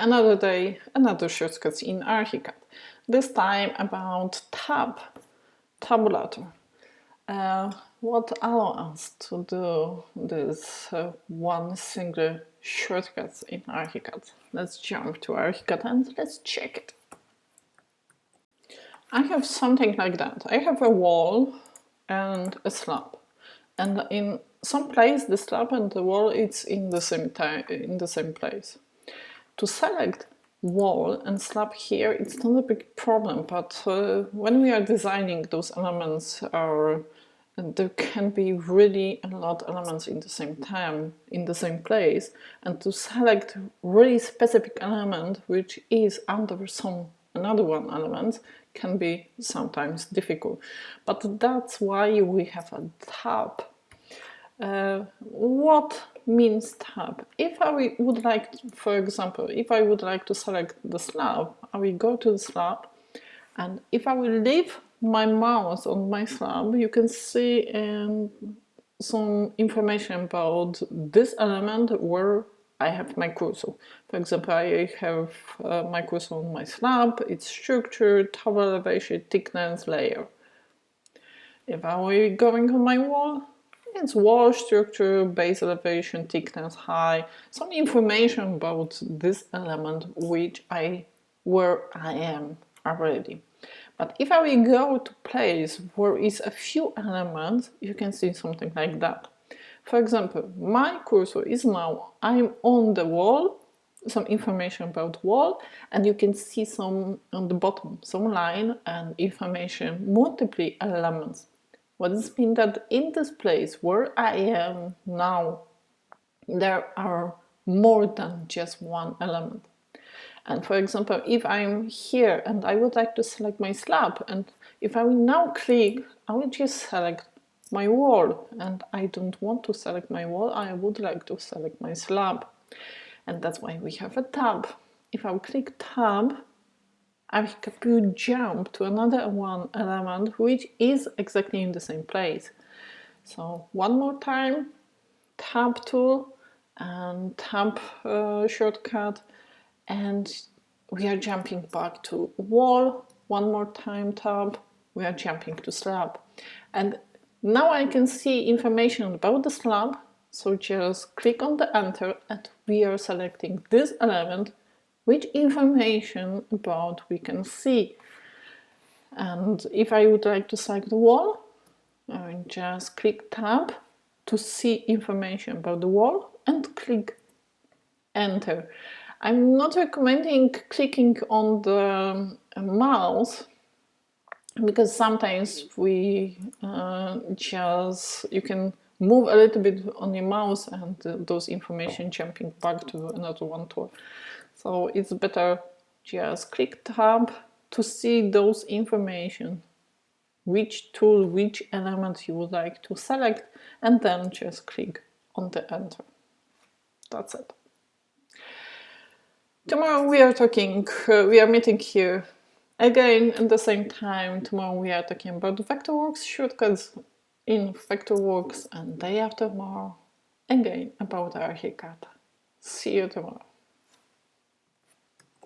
Another day, another shortcuts in ArchiCAD. This time about tabulator. What allows us to do this one single shortcut in ArchiCAD? Let's jump to ArchiCAD and let's check it. I have something like that. I have a wall and a slab, and in some place the slab and the wall it's in the same place. To select wall and slab here, it's not a big problem, but when we are designing those elements, there can be really a lot of elements in the same time, in the same place, and to select really specific element which is under some another one element can be sometimes difficult. But that's why we have a tab. What means tab? If I would like, for example, if I would like to select the slab, I will go to the slab, and if I will leave my mouse on my slab, you can see some information about this element where I have my cursor. For example, I have my cursor on my slab, its structure, tower elevation, thickness, layer. If I were going on my wall, it's wall structure, base elevation, thickness, height, some information about this element where I am already. But if I will go to place where is a few elements, you can see something like that. For example, my cursor is now, I'm on the wall, some information about wall, and you can see some on the bottom, some line and information, multiple elements. What does it mean? That in this place where I am now, there are more than just one element. And for example, if I'm here and I would like to select my slab, and if I will now click, I will just select my wall, and I don't want to select my wall, I would like to select my slab. And that's why we have a tab. If I click tab, I could jump to another one element which is exactly in the same place. So one more time, tab tool and tab shortcut, and we are jumping back to wall. One more time, tab, we are jumping to slab. And now I can see information about the slab, so just click on the enter and we are selecting this element, which information about we can see. And if I would like to select the wall, I will just click tab to see information about the wall and click enter. I'm not recommending clicking on the mouse, because sometimes you can move a little bit on your mouse and those information jumping back to another one tool. So it's better just click tab to see those information, which tool, which element you would like to select, and then just click on the enter. That's it. Tomorrow we are meeting here again at the same time. Tomorrow we are talking about Vectorworks shortcuts in Vectorworks, and day after tomorrow again about ArchiCAD. See you tomorrow.